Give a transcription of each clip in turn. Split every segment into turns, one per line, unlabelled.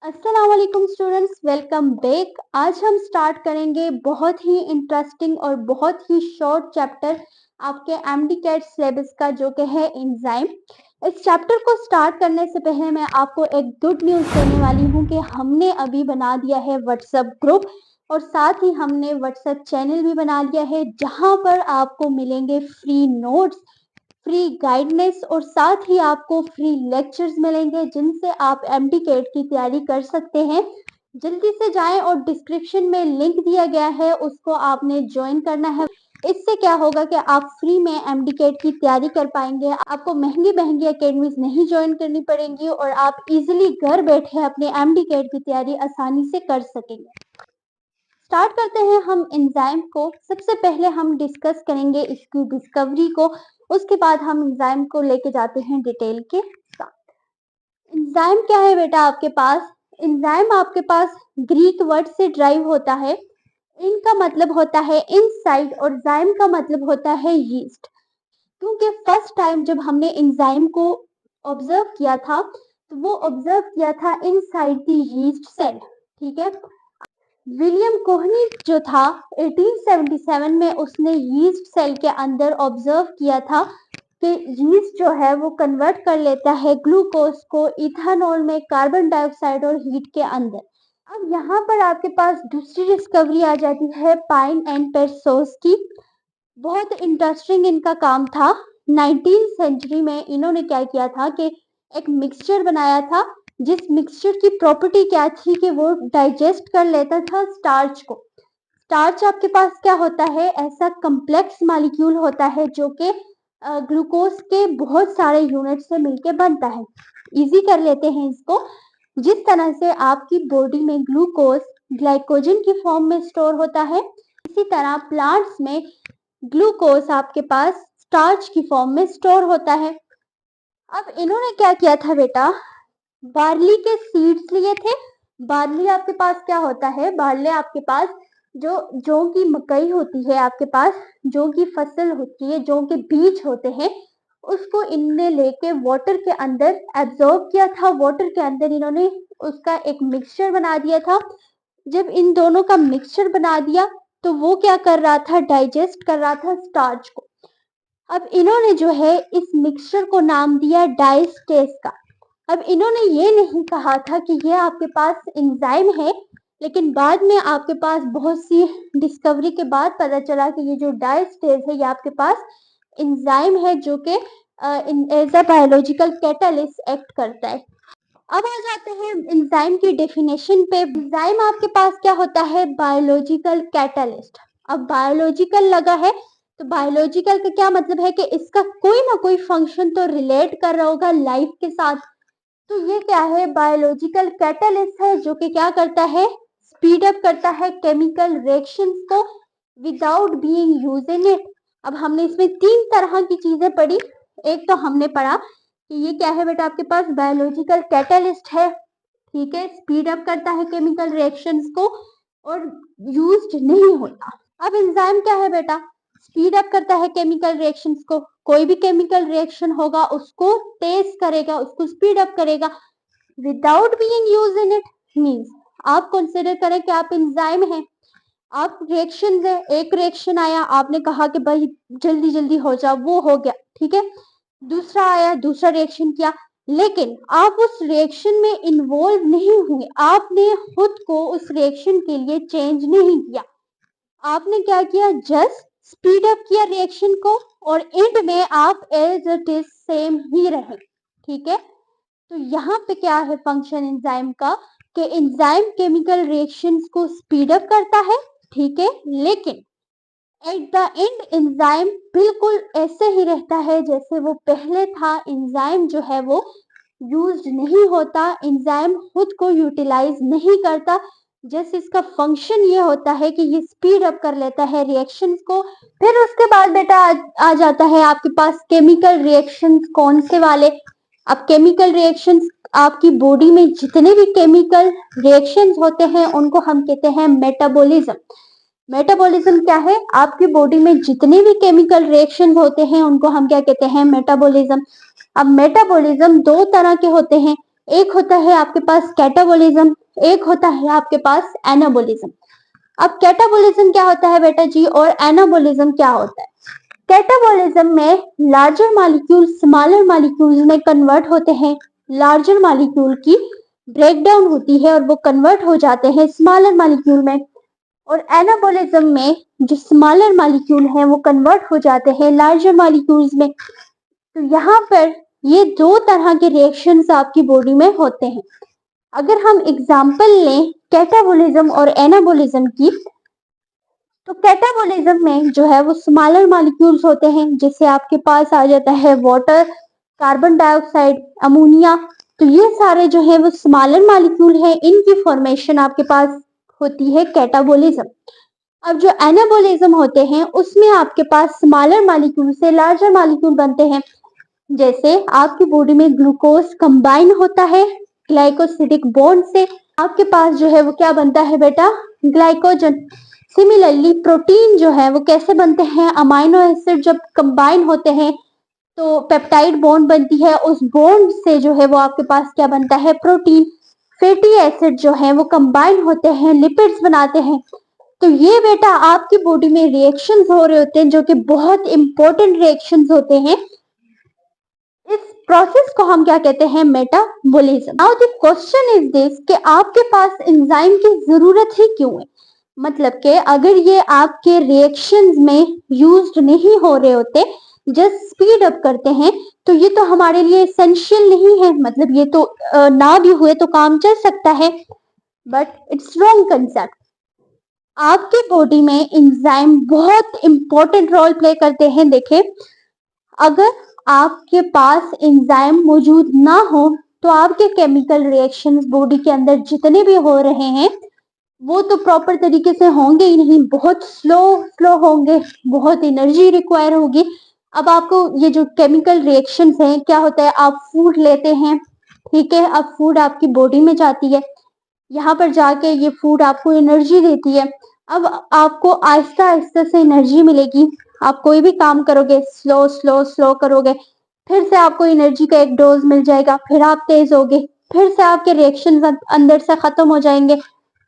अस्सलाम वालेकुम students, welcome back. आज हम स्टार्ट करेंगे बहुत ही इंटरेस्टिंग और बहुत ही शॉर्ट चैप्टर आपके एमडी कैट सिलेबस का, जो कि है एंजाइम। इस चैप्टर को स्टार्ट करने से पहले मैं आपको एक गुड न्यूज़ देने वाली हूँ कि हमने अभी बना दिया है व्हाट्सएप ग्रुप और साथ ही हमने व्हाट्सएप चैनल भी बना लिया है, जहाँ पर आपको मिलेंगे फ्री नोट्स, फ्री गाइडेंस और साथ ही आपको फ्री लेक्चर्स मिलेंगे, जिनसे आप एमडी कैट की तैयारी कर सकते हैं। जल्दी से जाएं और डिस्क्रिप्शन में लिंक दिया गया है, उसको आपने ज्वाइन करना है। इससे क्या होगा कि आप फ्री में एमडी कैट की तैयारी कर पाएंगे। आपको महंगी महंगी एकेडमीज नहीं ज्वाइन करनी पड़ेंगी और आप इजीली घर बैठे अपने एमडी कैट की तैयारी आसानी से कर सकेंगे। स्टार्ट करते हैं हम एंजाइम को। सबसे पहले हम डिस्कस करेंगे इसकी डिस्कवरी को, उसके बाद हम एंजाइम को लेके जाते हैं डिटेल के साथ। एंजाइम क्या है बेटा आपके पास? एंजाइम आपके पास ग्रीक वर्ड से ड्राइव होता है। इनका मतलब होता है इनसाइड और जाइम का मतलब होता है यीस्ट। क्योंकि फर्स्ट टाइम जब हमने एंजाइम को ऑब्जर्व किया था, तो वो ऑब्जर्व किया था इनसाइड द यीस्ट सेल। ठीक है। विलियम कोहनी जो था 1877 में, उसने यीस्ट सेल के अंदर ऑब्जर्व किया था कि यीस्ट जो है वो कन्वर्ट कर लेता है ग्लूकोज को इथेनॉल में, कार्बन डाइऑक्साइड और हीट के अंदर। अब यहाँ पर आपके पास दूसरी डिस्कवरी आ जाती है पाइन एंड पेरसोस की। बहुत इंटरेस्टिंग इनका काम था। 19th सेंचुरी में इन्होंने क्या किया था कि एक मिक्सचर बनाया था, जिस मिक्सचर की प्रॉपर्टी क्या थी कि वो डाइजेस्ट कर लेता था स्टार्च को। स्टार्च आपके पास क्या होता है? ऐसा कम्प्लेक्स मॉलिक्यूल होता है जो कि ग्लूकोज के बहुत सारे यूनिट से मिलके बनता है। इजी कर लेते हैं इसको। जिस तरह से आपकी बॉडी में ग्लूकोज ग्लाइकोजन की फॉर्म में स्टोर होता है, इसी तरह प्लांट्स में ग्लूकोज आपके पास स्टार्च की फॉर्म में स्टोर होता है। अब इन्होंने क्या किया था बेटा? बार्ली के सीड्स लिए थे। बार्ली आपके पास क्या होता है? बार्ली आपके पास जो जौ की मकई होती है, आपके पास जौ की फसल होती है, जौ के बीज होते हैं, उसको इनने लेके वाटर के अंदर एब्जॉर्ब किया था। वाटर के अंदर इन्होंने उसका एक मिक्सचर बना दिया था। जब इन दोनों का मिक्सचर बना दिया, तो वो क्या कर रहा था? डाइजेस्ट कर रहा था स्टार्च को। अब इन्होंने जो है इस मिक्सचर को नाम दिया डाइस्टेस का। अब इन्होंने ये नहीं कहा था कि ये आपके पास एंजाइम है, लेकिन बाद में आपके पास बहुत सी डिस्कवरी के बाद पता चला कि ये जो डाइस्टेस है ये आपके पास एंजाइम है, जो कि as a biological catalyst act करता है। अब आ जाते हैं एंजाइम की डेफिनेशन पे। एंजाइम आपके पास क्या होता है? Biological catalyst. अब बायोलॉजिकल लगा है, तो बायोलॉजिकल का क्या मतलब है कि इसका कोई ना कोई फंक्शन तो रिलेट कर रहा होगा लाइफ के साथ। तो ये क्या है? बायोलॉजिकल कैटालिस्ट है, जो कि क्या करता है? स्पीड अप करता है केमिकल रिएक्शंस को without being use in it. अब हमने इसमें तीन तरह की चीजें पढ़ी। एक तो हमने पढ़ा कि ये क्या है बेटा? आपके पास बायोलॉजिकल कैटालिस्ट है। ठीक है, स्पीड अप करता है केमिकल रिएक्शंस को और यूज्ड नहीं होता। अब एंजाइम क्या है बेटा? स्पीड अप करता है केमिकल रिएक्शंस को। कोई भी केमिकल रिएक्शन होगा उसको तेज करेगा, उसको स्पीड अप करेगा without being use in it. Means आप कंसीडर करें कि आप एंजाइम हैं, आप रिएक्शन है, एक रिएक्शन आया, आपने कहा कि भाई जल्दी जल्दी हो जाओ, वो हो गया। ठीक है, दूसरा आया, दूसरा रिएक्शन किया, लेकिन आप उस रिएक्शन में इन्वॉल्व नहीं हुए। आपने खुद को उस रिएक्शन के लिए चेंज नहीं किया। आपने क्या किया? जस्ट स्पीड अप किया रिएक्शन को और एंड में आप एज इट इज सेम ही रहे। ठीक है, तो यहाँ पे क्या है फंक्शन एंजाइम का कि एंजाइम केमिकल रिएक्शंस को स्पीड अप करता है। ठीक है, लेकिन एट द एंड एंजाइम बिल्कुल ऐसे ही रहता है जैसे वो पहले था। एंजाइम जो है वो यूज्ड नहीं होता, एंजाइम खुद को यूटिलाइज नहीं करता। जैसे इसका फंक्शन ये होता है कि ये स्पीड अप कर लेता है रिएक्शंस को। फिर उसके बाद बेटा आ जाता है आपके पास केमिकल रिएक्शंस। कौन से वाले? अब केमिकल रिएक्शंस, आपकी बॉडी में जितने भी केमिकल रिएक्शंस होते हैं उनको हम कहते हैं मेटाबॉलिज्म। मेटाबॉलिज्म क्या है? आपकी बॉडी में जितने भी केमिकल रिएक्शन होते हैं उनको हम क्या कहते हैं? मेटाबॉलिज्म। अब मेटाबॉलिज्म दो तरह के होते हैं। एक होता है आपके पास कैटाबोलिज्म, एक होता है आपके पास एनाबोलिज्म। अब कैटाबोलिज्म क्या होता है बेटा जी, और एनाबोलिज्म क्या होता है? कैटाबोलिज्म में लार्जर मॉलिक्यूल स्मॉलर मॉलिक्यूल्स में कन्वर्ट होते हैं, लार्जर मॉलिक्यूल की ब्रेकडाउन होती है और वो कन्वर्ट हो जाते हैं स्मॉलर मॉलिक्यूल में। और एनाबोलिज्म में जो स्मॉलर मॉलिक्यूल हैं वो कन्वर्ट हो जाते हैं लार्जर मॉलिक्यूल्स में। तो यहाँ पर ये दो तरह के रिएक्शंस आपकी बॉडी में होते हैं। अगर हम एग्जाम्पल लें कैटाबोलिज्म और एनाबोलिज्म की, तो कैटाबोलिज्म में जो है वो स्मॉलर मॉलिक्यूल्स होते हैं, जिससे आपके पास आ जाता है वाटर, कार्बन डाइऑक्साइड, अमोनिया। तो ये सारे जो है वो स्मॉलर मॉलिक्यूल है, इनकी फॉर्मेशन आपके पास होती है कैटाबोलिज्म। अब जो एनाबोलिज्म होते हैं उसमें आपके पास स्मॉलर मॉलिक्यूल से लार्जर मॉलिक्यूल बनते हैं। जैसे आपकी बॉडी में ग्लूकोज कंबाइन होता है ग्लाइकोसिडिक बॉन्ड से, आपके पास जो है वो क्या बनता है बेटा, ग्लाइकोजन। सिमिलरली प्रोटीन जो है वो कैसे बनते हैं, अमाइनो एसिड जब कंबाइन होते हैं तो पेप्टाइड बॉन्ड बनती है, उस बॉन्ड से जो है वो आपके पास क्या बनता है, प्रोटीन। फैटी एसिड जो है वो कंबाइन होते हैं, लिपिड्स बनाते हैं। तो ये बेटा आपकी बॉडी में रिएक्शंस हो रहे होते हैं जो कि बहुत इंपॉर्टेंट रिएक्शंस होते हैं। इस प्रोसेस को हम क्या कहते हैं, metabolism. Now the question is this कि आपके पास एंजाइम की जरूरत ही क्यों है? मतलब कि अगर ये आपके रिएक्शंस में यूज्ड नहीं हो रहे होते, जस्ट स्पीड अप करते हैं, तो ये तो हमारे लिए एसेंशियल नहीं है। मतलब ये तो ना भी हुए तो काम चल सकता है, बट इट्स रॉन्ग कंसेप्ट। आपकी बॉडी में एंजाइम बहुत इंपॉर्टेंट रोल प्ले करते हैं। देखें, अगर आपके पास एंजाइम मौजूद ना हो तो आपके केमिकल रिएक्शंस बॉडी के अंदर जितने भी हो रहे हैं वो तो प्रॉपर तरीके से होंगे ही नहीं, बहुत स्लो होंगे, बहुत एनर्जी रिक्वायर होगी। अब आपको ये जो केमिकल रिएक्शंस हैं, क्या होता है, आप फूड लेते हैं, ठीक है, अब फूड आपकी बॉडी में जाती है, यहाँ पर जाके ये फूड आपको एनर्जी देती है। अब आपको आहिस्ता आहिस्ता से एनर्जी मिलेगी, आप कोई भी काम करोगे स्लो स्लो स्लो करोगे, फिर से आपको एनर्जी का एक डोज मिल जाएगा, फिर आप तेज होगे, फिर से आपके रिएक्शन अंदर से खत्म हो जाएंगे,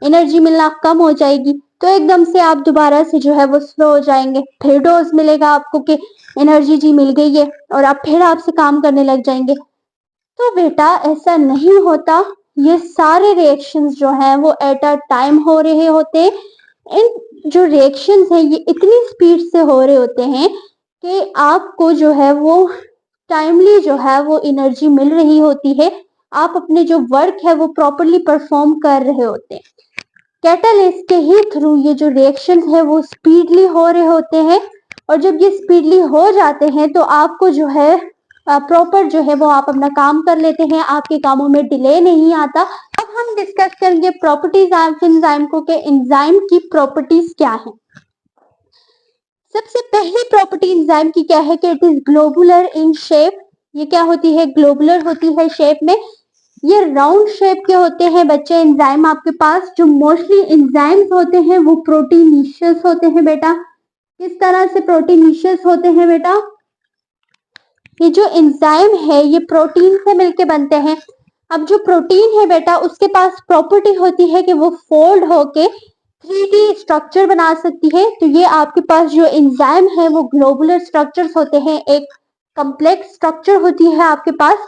एनर्जी मिलना कम हो जाएगी, तो एकदम से आप दोबारा से जो है वो स्लो हो जाएंगे, फिर डोज मिलेगा आपको कि एनर्जी जी मिल गई है, और आप फिर आपसे काम करने लग जाएंगे। तो बेटा ऐसा नहीं होता, ये सारे रिएक्शंस जो हैं वो एट अ टाइम हो रहे होते हैं। इन जो रिएक्शंस हैं ये इतनी स्पीड से हो रहे होते हैं कि आपको जो है वो टाइमली जो है वो एनर्जी मिल रही होती है, आप अपने जो वर्क है वो प्रॉपरली परफॉर्म कर रहे होते हैं। कैटालिस्ट के ही थ्रू ये जो रिएक्शंस है वो स्पीडली हो रहे होते हैं, और जब ये स्पीडली हो जाते हैं तो आपको जो है प्रॉपर जो है वो आप अपना काम कर लेते हैं, आपके कामों में डिले नहीं आता। अब हम डिस्कस करेंगे प्रॉपर्टीज ऑफ एंजाइम को, कि एंजाइम की प्रॉपर्टीज क्या है। सबसे पहली प्रॉपर्टी एंजाइम की क्या है कि it is globular in shape. ये क्या होती है, ग्लोबुलर होती है शेप में। ये राउंड शेप के होते हैं बच्चे एंजाइम आपके पास। जो मोस्टली एंजाइम्स होते हैं वो प्रोटीनिशियस होते हैं बेटा। किस तरह से प्रोटीनिशियस होते हैं बेटा, ये जो एंजाइम है ये प्रोटीन से मिलके बनते हैं। अब जो प्रोटीन है बेटा उसके पास प्रॉपर्टी होती है कि वो फोल्ड होके 3D स्ट्रक्चर बना सकती है। तो ये आपके पास जो एंजाइम है वो ग्लोबुलर स्ट्रक्चर्स होते हैं, एक कम्प्लेक्स स्ट्रक्चर होती है आपके पास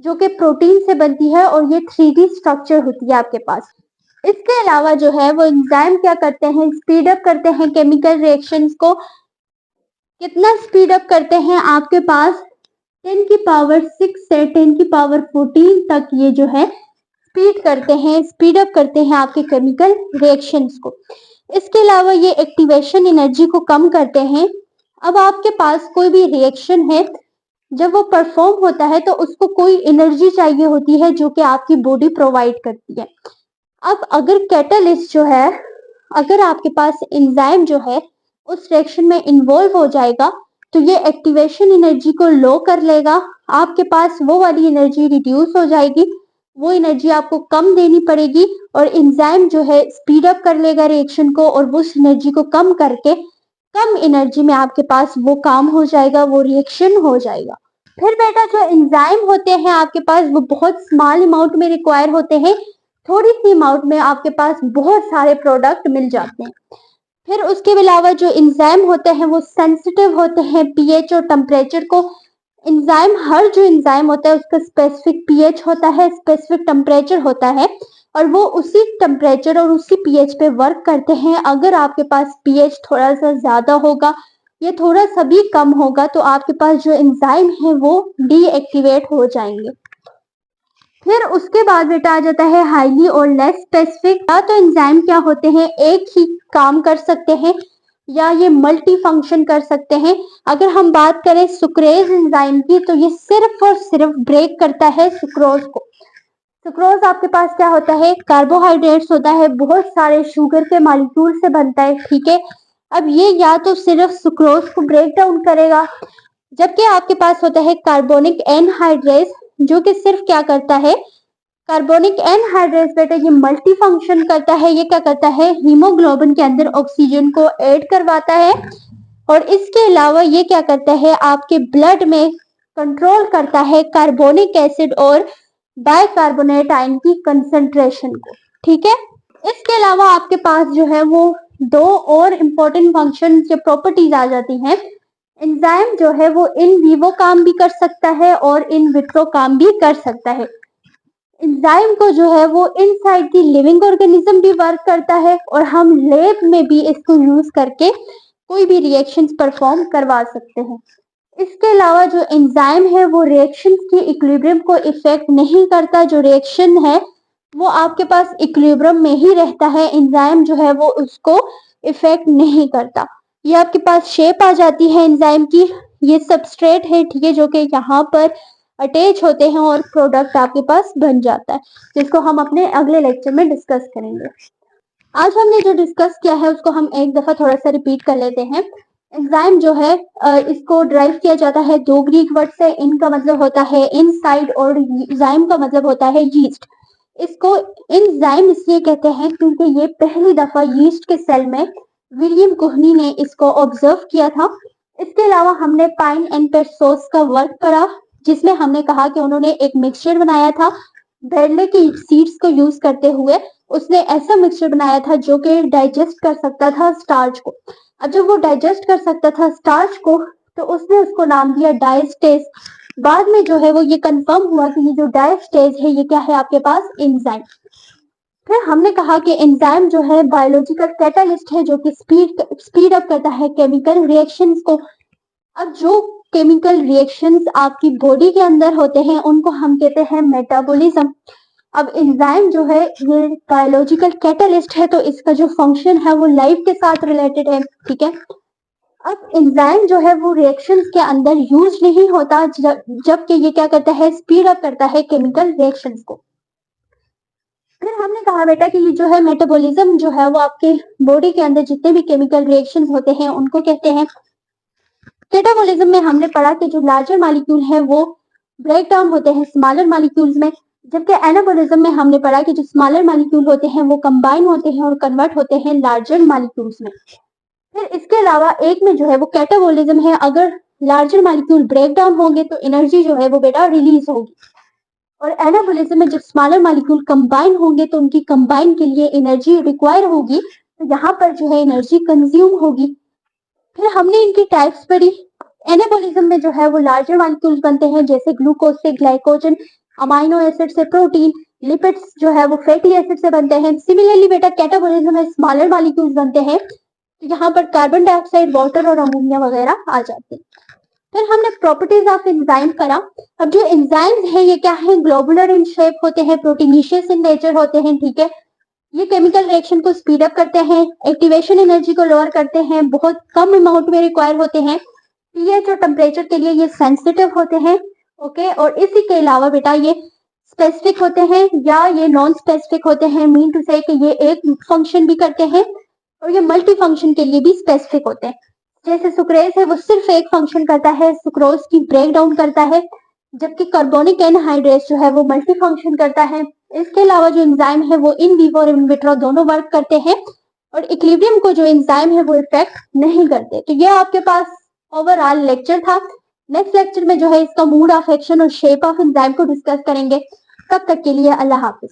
जो कि प्रोटीन से बनती है, और ये 3D स्ट्रक्चर होती है आपके पास। इसके अलावा जो है वो एंजाइम क्या करते हैं, स्पीड अप करते हैं केमिकल रिएक्शंस को। कितना स्पीड अप करते हैं, आपके पास 10 की पावर 6 से 10 की पावर 14 तक ये जो है स्पीड अप करते हैं आपके केमिकल रिएक्शंस को। इसके अलावा ये एक्टिवेशन एनर्जी को कम करते हैं। अब आपके पास कोई भी रिएक्शन है, जब वो परफॉर्म होता है तो उसको कोई एनर्जी चाहिए होती है जो कि आपकी बॉडी प्रोवाइड करती है। अब अगर कैटालिस्ट जो है, अगर आपके पास एंजाइम जो है उस रिएक्शन में इन्वॉल्व हो जाएगा तो ये एक्टिवेशन एनर्जी को लो कर लेगा, आपके पास वो वाली एनर्जी रिड्यूस हो जाएगी, वो एनर्जी आपको कम देनी पड़ेगी, और एंजाइम जो है स्पीड अप कर लेगा रिएक्शन को, और उस एनर्जी को कम करके कम एनर्जी में आपके पास वो काम हो जाएगा, वो रिएक्शन हो जाएगा। फिर बेटा जो एंजाइम होते हैं आपके पास वो बहुत स्मॉल अमाउंट में रिक्वायर होते हैं, थोड़ी सी अमाउंट में आपके पास बहुत सारे प्रोडक्ट मिल जाते हैं। फिर उसके अलावा जो एंजाइम होते हैं वो सेंसिटिव होते हैं पीएच और टेम्परेचर को। एंजाइम, हर जो एंजाइम होता है उसका स्पेसिफिक पीएच होता है, स्पेसिफिक टेम्परेचर होता है, और वो उसी टेम्परेचर और उसी पीएच पे वर्क करते हैं। अगर आपके पास पीएच थोड़ा सा ज्यादा होगा या थोड़ा सा भी कम होगा तो आपके पास जो एंजाइम है वो डीएक्टिवेट हो जाएंगे। फिर उसके बाद बेटा आ जाता है हाईली और लेस स्पेसिफिक। या तो एंजाइम क्या होते हैं, एक ही काम कर सकते हैं या ये मल्टी फंक्शन कर सकते हैं। अगर हम बात करें सुक्रेज एंजाइम की तो ये सिर्फ और सिर्फ ब्रेक करता है सुक्रोज को। सुक्रोज आपके पास क्या होता है, कार्बोहाइड्रेट्स होता है, बहुत सारे शुगर के मॉलिक्यूल से बनता है, ठीक है। अब ये या तो सिर्फ सुक्रोज को ब्रेक डाउन करेगा, जबकि आपके पास होता है कार्बोनिक एनहाइड्रेस जो कि सिर्फ क्या करता है, कार्बोनिक एनहाइड्रेस बेटा ये मल्टी फंक्शन करता है। ये क्या करता है, हीमोग्लोबिन के अंदर ऑक्सीजन को ऐड करवाता है, और इसके अलावा ये क्या करता है, आपके ब्लड में कंट्रोल करता है कार्बोनिक एसिड और बाइकार्बोनेट आयन की कंसंट्रेशन को, ठीक है। इसके अलावा आपके पास जो है वो दो और इम्पोर्टेंट फंक्शन या प्रॉपर्टीज आ जाती हैं। एंजाइम जो है वो इन विवो काम भी कर सकता है और इन विट्रो काम भी कर सकता है। एंजाइम को जो है वो इनसाइड दी लिविंग ऑर्गेनिज्म भी वर्क करता है, और हम लैब में भी इसको यूज करके कोई भी रिएक्शंस परफॉर्म करवा सकते हैं। इसके अलावा जो एंजाइम है वो रिएक्शन की इक्विलिब्रियम को इफेक्ट नहीं करता। जो रिएक्शन है वो आपके पास इक्विलिब्रियम में ही रहता है, एंजाइम जो है वो उसको इफेक्ट नहीं करता। ये आपके पास शेप आ जाती है एंजाइम की, ये सबस्ट्रेट है, ठीक है, जो कि यहाँ पर अटैच होते हैं और प्रोडक्ट आपके पास बन जाता है, जिसको हम अपने अगले लेक्चर में डिस्कस करेंगे। आज हमने जो डिस्कस किया है उसको हम एक दफा थोड़ा सा रिपीट कर लेते हैं। एंजाइम जो है इसको ड्राइव किया जाता है दो ग्रीक वर्ड से। इनका मतलब होता है इनसाइड और एंजाइम का मतलब होता है यीस्ट। इसको एंजाइम इसलिए कहते हैं क्योंकि ये पहली दफा यीस्ट के सेल में विलियम कोहनी ने इसको ऑब्जर्व किया था। इसके अलावा हमने पाइन एंड पेरसोस का वर्क करा, जिसमें हमने कहा कि उन्होंने एक मिक्सचर बनाया था बेरले की सीड्स को यूज करते हुए। उसने ऐसा मिक्सचर बनाया था जो कि डाइजेस्ट कर सकता था स्टार्च को। अब जब वो डाइजेस्ट कर सकता था स्टार्च को तो उसने उसको नाम दिया डायस्टेज। बाद में जो है वो ये कंफर्म हुआ कि ये जो डायस्टेज है ये क्या है आपके पास, एंजाइम। फिर हमने कहा कि एंजाइम जो है बायोलॉजिकल कैटालिस्ट है जो कि स्पीड अप करता है केमिकल रिएक्शंस को। अब जो केमिकल रिएक्शंस आपकी बॉडी के अंदर होते हैं उनको हम कहते हैं मेटाबॉलिज्म। अब एंजाइम जो है ये बायोलॉजिकल कैटालिस्ट है तो इसका जो फंक्शन है वो लाइफ के साथ रिलेटेड है, ठीक है। अब एंजाइम जो है वो रिएक्शंस के अंदर यूज नहीं होता, जबकि ये क्या करता है, स्पीड अप करता है केमिकल रिएक्शंस को। फिर हमने कहा बेटा कि ये जो है मेटाबॉलिज्म जो है वो आपके बॉडी के अंदर जितने भी केमिकल रिएक्शंस होते हैं उनको कहते हैं। कैटाबॉलिज्म में हमने पढ़ा कि जो लार्जर मॉलिक्यूल है वो ब्रेक डाउन होते हैं स्मॉलर मॉलिक्यूल्स में, जबकि एनाबॉलिज्म में हमने पढ़ा कि जो स्मॉलर मॉलिक्यूल होते हैं वो कंबाइन होते हैं और कन्वर्ट होते हैं लार्जर मॉलिक्यूल्स में। फिर इसके अलावा एक में जो है वो कैटाबॉलिज्म है, अगर लार्जर मॉलिक्यूल ब्रेक डाउन होंगे तो एनर्जी जो है वो बेटा रिलीज होगी, और एनाबॉलिज्म में जब स्मॉलर मॉलिक्यूल कंबाइन होंगे तो उनकी कंबाइन के लिए एनर्जी रिक्वायर होगी, तो यहाँ पर जो है एनर्जी कंज्यूम होगी। फिर हमने इनकी टाइप्स पढ़ी। एनाबॉलिज्म में जो है वो लार्जर मॉलिक्यूल्स बनते हैं जैसे ग्लूकोज से ग्लाइकोजन, अमाइनो एसिड से प्रोटीन, लिपिड्स जो है वो फैटी एसिड से बनते हैं। सिमिलरली बेटा कैटाबॉलिज्म में स्मॉलर मॉलिक्यूल्स बनते हैं, तो यहाँ पर कार्बन डाइऑक्साइड, वाटर और अमोनिया वगैरह आ जाते हैं। फिर हमने प्रॉपर्टीज ऑफ एंजाइम करा। अब जो एंजाइम्स है ये क्या है, ग्लोबुलर इन शेप होते हैं, प्रोटीनिशियस इन नेचर होते हैं, ठीक है। ये केमिकल रिएक्शन को स्पीड अप करते हैं, एक्टिवेशन एनर्जी को लोअर करते हैं, बहुत कम अमाउंट में रिक्वायर होते हैं, पीएच और टेम्परेचर के लिए ये सेंसिटिव होते हैं, ओके। और इसी के अलावा बेटा ये स्पेसिफिक होते हैं या ये नॉन स्पेसिफिक होते हैं, मीन टू से कि ये एक फंक्शन भी करते हैं और ये मल्टी फंक्शन के लिए भी स्पेसिफिक होते हैं। जैसे सुक्रेज है वो सिर्फ एक फंक्शन करता है, सुक्रोज की ब्रेक डाउन करता है, जबकि कार्बोनिक एनहाइड्रेस जो है वो मल्टी फंक्शन करता है। इसके अलावा जो एंजाइम है वो इन विवो और इन विट्रो दोनों वर्क करते हैं, और इक्विलिब्रियम को जो एंजाइम है वो इफेक्ट नहीं करते। तो ये आपके पास ओवरऑल लेक्चर था नेक्स्ट लेक्चर में जो है इसका मोड ऑफ एक्शन और शेप ऑफ एंजाइम को डिस्कस करेंगे। तब तक के लिए अल्लाह हाफिज।